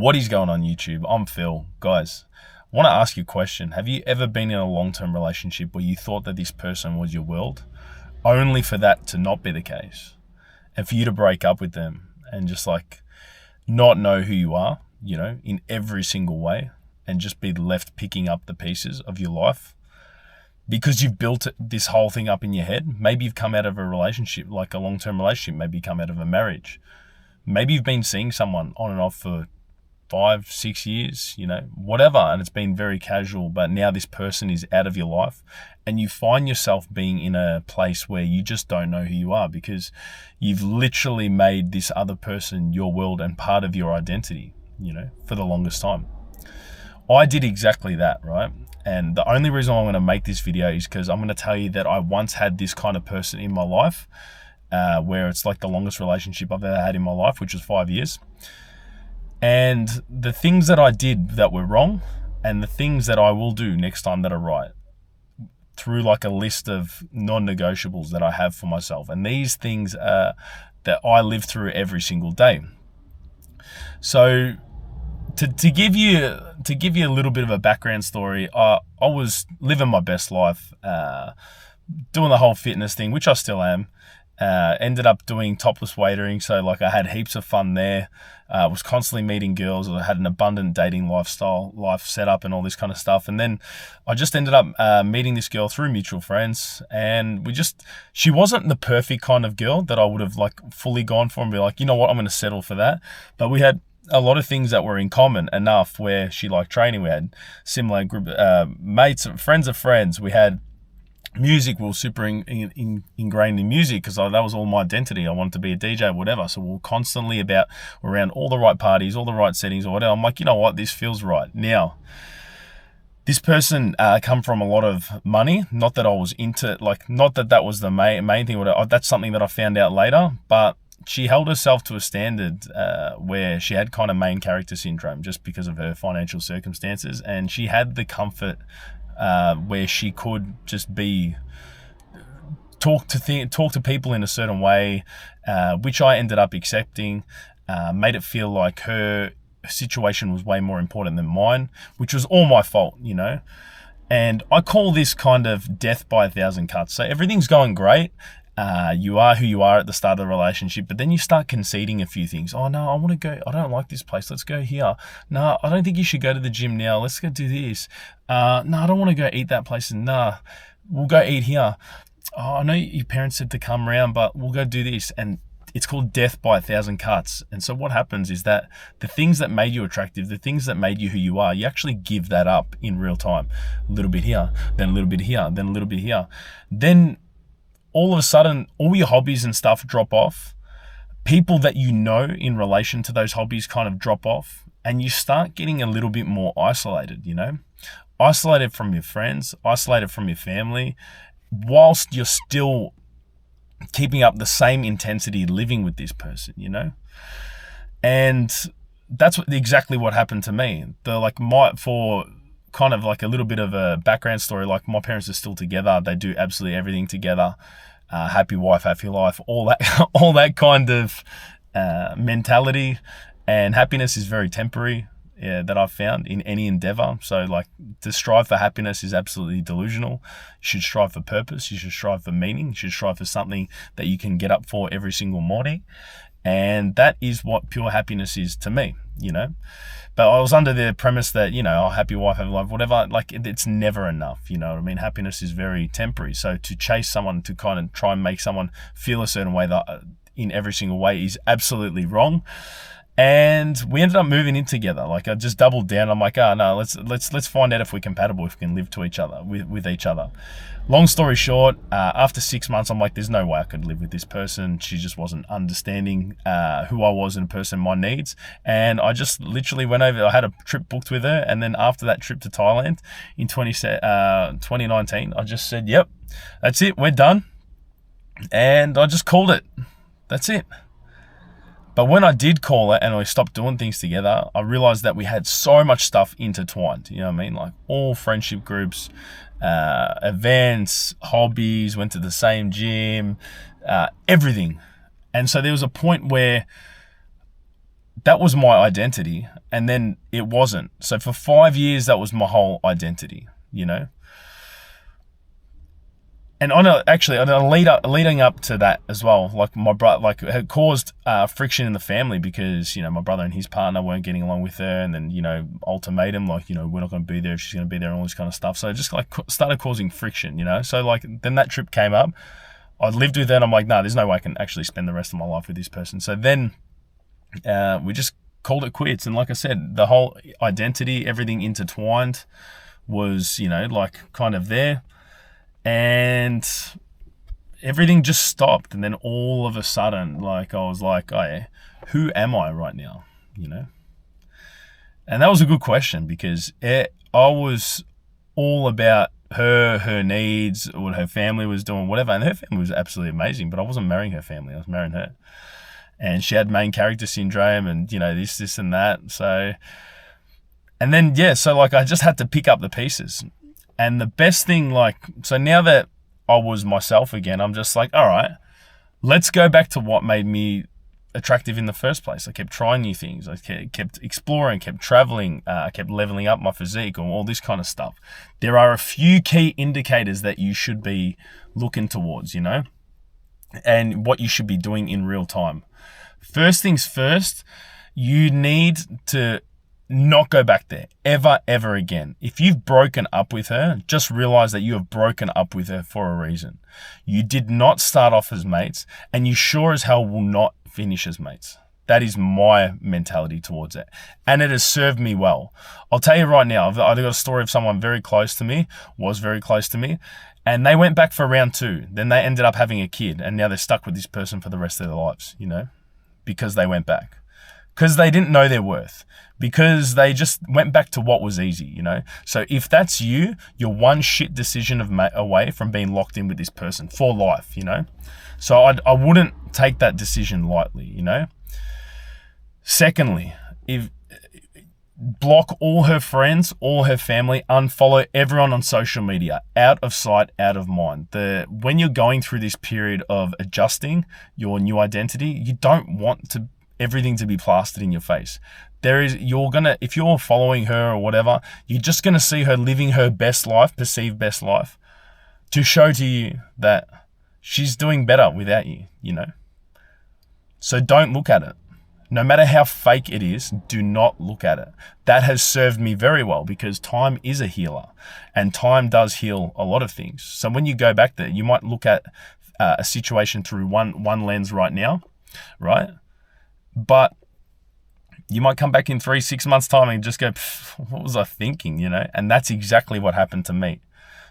What is going on YouTube? I'm Phil. Guys, I want to ask you a question. Have you ever been in a long-term relationship where you thought that this person was your world, only for that to not be the case, and for you to break up with them and just like not know who you are, in every single way, and just be left picking up the pieces of your life because you've built this whole thing up in your head? Maybe you've come out of a relationship, like a long-term relationship. Maybe you come out of a marriage. Maybe you've been seeing someone on and off for 5-6 years, whatever, and it's been very casual, but now this person is out of your life and you find yourself being in a place where you just don't know who you are because you've literally made this other person your world and part of your identity, for the longest time. I did exactly that, right? And the only reason I'm going to make this video is because I'm going to tell you that I once had this kind of person in my life, where it's like the longest relationship I've ever had in my life, which was 5 years. And the things that I did that were wrong and the things that I will do next time that are right, through like a list of non-negotiables that I have for myself. And these things that I live through every single day. So to give you a little bit of a background story, I was living my best life, doing the whole fitness thing, which I still am. Ended up doing topless waitering, so like I had heaps of fun there. Was constantly meeting girls. I had an abundant dating life set up and all this kind of stuff. And then I just ended up meeting this girl through mutual friends, and she wasn't the perfect kind of girl that I would have like fully gone for and be like, you know what, I'm going to settle for that. But we had a lot of things that were in common enough where she liked training. We had similar group mates, friends of friends. We had music. We were super ingrained in music because that was all my identity. I wanted to be a DJ, whatever. So we were constantly around all the right parties, all the right settings or whatever. I'm like, you know what, this feels right. Now, this person come from a lot of money. Not that I was into it, like not that that was the main thing. That's something that I found out later, but she held herself to a standard where she had kind of main character syndrome just because of her financial circumstances, and she had the comfort where she could just talk to people in a certain way, which I ended up accepting, made it feel like her situation was way more important than mine, which was all my fault, And I call this kind of death by 1,000 cuts. So everything's going great. You are who you are at the start of the relationship, but then you start conceding a few things. Oh no, I want to go, I don't like this place, let's go here. No, I don't think you should go to the gym now, let's go do this. No, I don't want to go eat that place, and nah, we'll go eat here. Oh, I know your parents said to come around, but we'll go do this. And it's called death by 1,000 cuts. And so what happens is that the things that made you attractive, the things that made you who you are, you actually give that up in real time. A little bit here, then a little bit here, then a little bit here. Then all of a sudden, all your hobbies and stuff drop off. People that you know in relation to those hobbies kind of drop off, and you start getting a little bit more isolated, Isolated from your friends, isolated from your family, whilst you're still keeping up the same intensity living with this person, And that's exactly what happened to me. For kind of like a little bit of a background story, like my parents are still together. They do absolutely everything together. Happy wife, happy life, all that kind of mentality. And happiness is very temporary, that I've found in any endeavor. So like to strive for happiness is absolutely delusional. You should strive for purpose. You should strive for meaning. You should strive for something that you can get up for every single morning. And that is what pure happiness is to me, But I was under the premise that, happy wife, happy life, whatever, like it's never enough, what I mean? Happiness is very temporary. So to chase someone, to kind of try and make someone feel a certain way that in every single way is absolutely wrong. And we ended up moving in together. Like I just doubled down. I'm like, no, let's find out if we're compatible, if we can live to each other, with each other. Long story short, after 6 months, I'm like, there's no way I could live with this person. She just wasn't understanding who I was in a person, my needs. And I just literally went over. I had a trip booked with her, and then after that trip to Thailand in 2019, I just said, yep, that's it, we're done. And I just called it. That's it. But when I did call it and we stopped doing things together, I realized that we had so much stuff intertwined, Like all friendship groups, events, hobbies, went to the same gym, everything. And so there was a point where that was my identity, and then it wasn't. So for 5 years, that was my whole identity, you know. And leading up to that as well, like my brother, like it had caused friction in the family because, you know, my brother and his partner weren't getting along with her, and then, you know, ultimatum, like, you know, we're not going to be there if she's going to be there, and all this kind of stuff. So it just like started causing friction, you know. So like then that trip came up. I lived with her, and I'm like, no, there's no way I can actually spend the rest of my life with this person. So then we just called it quits. And like I said, the whole identity, everything intertwined was, you know, like kind of there. And everything just stopped. And then all of a sudden, like, I was like, who am I right now? You know? And that was a good question, because I was all about her needs, what her family was doing, whatever. And her family was absolutely amazing, but I wasn't marrying her family. I was marrying her. And she had main character syndrome and, you know, this and that. So, and then, yeah, so like I just had to pick up the pieces. And the best thing, like, so now that I was myself again, I'm just like, all right, let's go back to what made me attractive in the first place. I kept trying new things. I kept exploring, kept traveling, I kept leveling up my physique, or all this kind of stuff. There are a few key indicators that you should be looking towards, you know, and what you should be doing in real time. First things first, you need to not go back there ever again. If you've broken up with her, just realize that you have broken up with her for a reason. You did not start off as mates, and you sure as hell will not finish as mates. That is my mentality towards it, and it has served me well. I'll tell you right now, I've got a story of someone very close to me, and they went back for round 2. Then they ended up having a kid, and now they're stuck with this person for the rest of their lives, you know, because they went back. Because they didn't know their worth. Because they just went back to what was easy, you know. So if that's you, you're one shit decision away from being locked in with this person for life, you know. So I wouldn't take that decision lightly, you know. Secondly, block all her friends, all her family, unfollow everyone on social media, out of sight, out of mind. When you're going through this period of adjusting your new identity, you don't want everything to be plastered in your face. If you're following her or whatever, you're just going to see her living her best life, perceived best life, to show to you that she's doing better without you, you know. So don't look at it. No matter how fake it is, do not look at it. That has served me very well, because time is a healer, and time does heal a lot of things. So when you go back there, you might look at a situation through one lens right now, right? But you might come back in 3-6 months time and just go, what was I thinking, you know? And that's exactly what happened to me.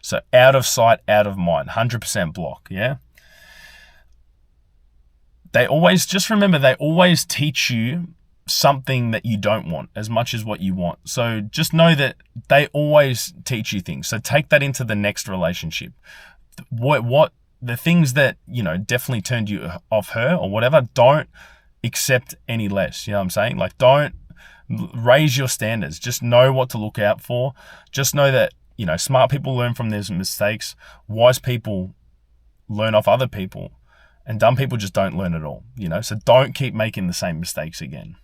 So out of sight, out of mind, 100% block, yeah? They always teach you something that you don't want as much as what you want. So just know that they always teach you things. So take that into the next relationship. What the things that, you know, definitely turned you off her or whatever, don't accept any less. You know what I'm saying? Like, don't raise your standards. Just know what to look out for. Just know that, you know, smart people learn from their mistakes. Wise people learn off other people. And dumb people just don't learn at all, you know? So don't keep making the same mistakes again.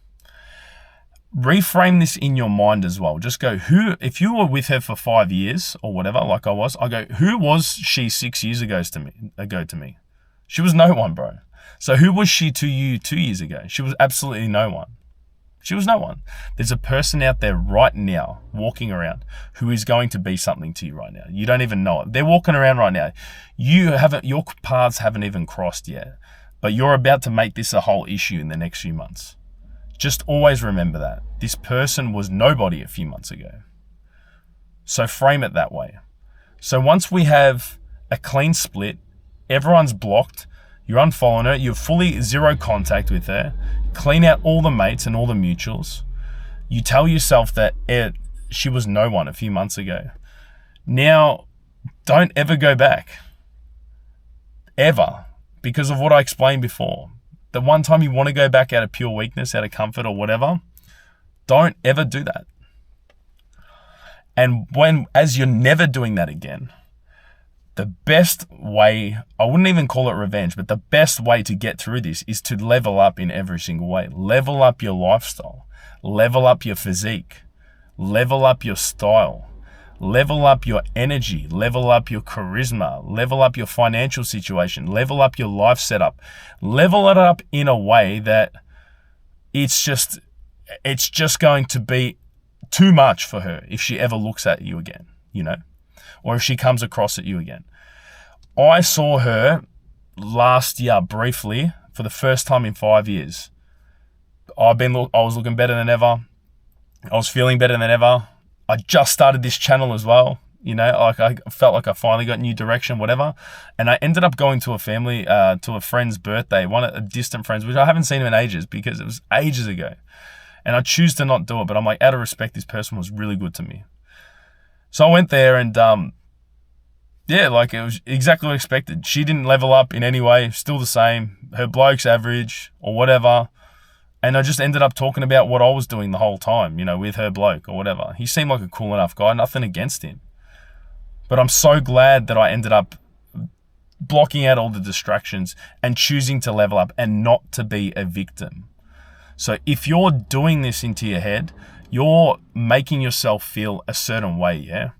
Reframe this in your mind as well. Just go, if you were with her for 5 years or whatever, like I go, who was she 6 years ago to me? She was no one, bro. So who was she to you 2 years ago? She was absolutely no one. She was no one. There's a person out there right now walking around who is going to be something to you right now. You don't even know it. They're walking around right now. Your paths haven't even crossed yet, but you're about to make this a whole issue in the next few months. Just always remember that. This person was nobody a few months ago. So frame it that way. So once we have a clean split, everyone's blocked, you're unfollowing her, you're fully zero contact with her, clean out all the mates and all the mutuals. You tell yourself that she was no one a few months ago. Now, don't ever go back. Ever. Because of what I explained before. The one time you want to go back out of pure weakness, out of comfort or whatever, don't ever do that. And as you're never doing that again, The best way, I wouldn't even call it revenge, but the best way to get through this is to level up in every single way. Level up your lifestyle, level up your physique, level up your style, level up your energy, level up your charisma, level up your financial situation, level up your life setup, level it up in a way that it's just going to be too much for her if she ever looks at you again, or if she comes across at you again. I saw her last year briefly for the first time in 5 years. I was looking better than ever. I was feeling better than ever. I just started this channel as well. Like I felt like I finally got new direction, whatever. And I ended up going to a friend's birthday, one of a distant friends, which I haven't seen him in ages because it was ages ago. And I choose to not do it, but I'm like, out of respect, this person was really good to me. So I went there and, it was exactly what I expected. She didn't level up in any way, still the same. Her bloke's average or whatever. And I just ended up talking about what I was doing the whole time, with her bloke or whatever. He seemed like a cool enough guy, nothing against him. But I'm so glad that I ended up blocking out all the distractions and choosing to level up and not to be a victim. So if you're doing this into your head, you're making yourself feel a certain way, yeah?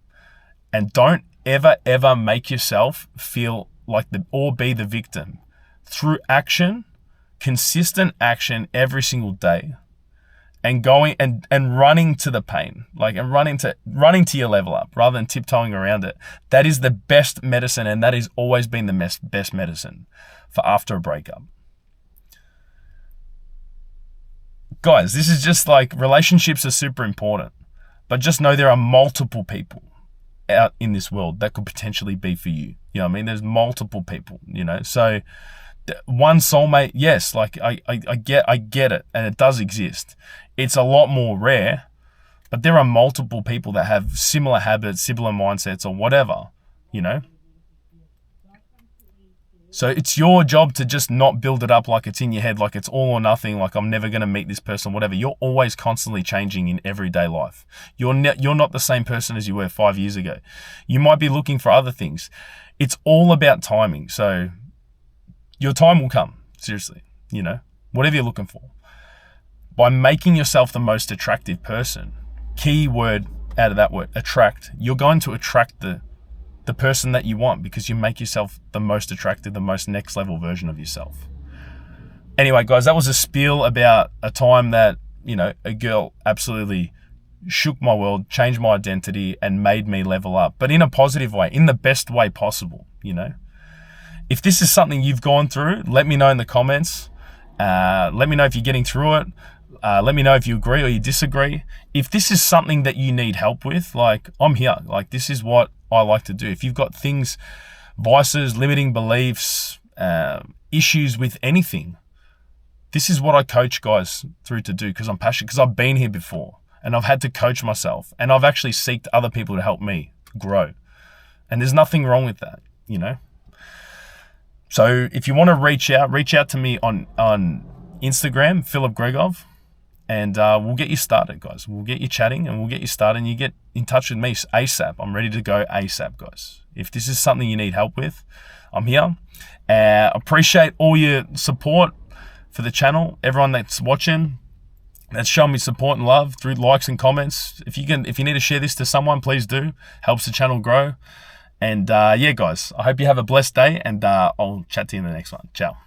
And don't ever make yourself feel like be the victim. Through action, consistent action every single day, and going and running to the pain, and running to your level up rather than tiptoeing around it. That is the best medicine, and that has always been the best medicine for after a breakup. Guys, this is just relationships are super important, but just know there are multiple people out in this world that could potentially be for you. You know what I mean? There's multiple people, so one soulmate, yes, I get it, and it does exist. It's a lot more rare, but there are multiple people that have similar habits, similar mindsets, or whatever, So it's your job to just not build it up like it's in your head, like it's all or nothing, like I'm never going to meet this person, whatever. You're always constantly changing in everyday life. You're not the same person as you were 5 years ago. You might be looking for other things. It's all about timing. So your time will come, seriously, whatever you're looking for. By making yourself the most attractive person, key word out of that word, attract, you're going to attract the person that you want because you make yourself the most attractive, the most next level version of yourself. Anyway, guys, that was a spiel about a time that, a girl absolutely shook my world, changed my identity, and made me level up, but in a positive way, in the best way possible, If this is something you've gone through, let me know in the comments. Let me know if you're getting through it. Let me know if you agree or you disagree. If this is something that you need help with, I'm here. This is what I like to do. If you've got things, vices, limiting beliefs, issues with anything, this is what I coach guys through to do because I'm passionate, because I've been here before and I've had to coach myself and I've actually sought other people to help me grow. And there's nothing wrong with that, So if you want to reach out to me on Instagram, Philip Gregov, and we'll get you started, guys. We'll get you chatting and we'll get you started and you get in touch with me ASAP. I'm ready to go ASAP, guys. If this is something you need help with, I'm here. Appreciate all your support for the channel. Everyone that's watching, that's shown me support and love through likes and comments. If you need to share this to someone, please do. Helps the channel grow. And guys, I hope you have a blessed day and I'll chat to you in the next one. Ciao.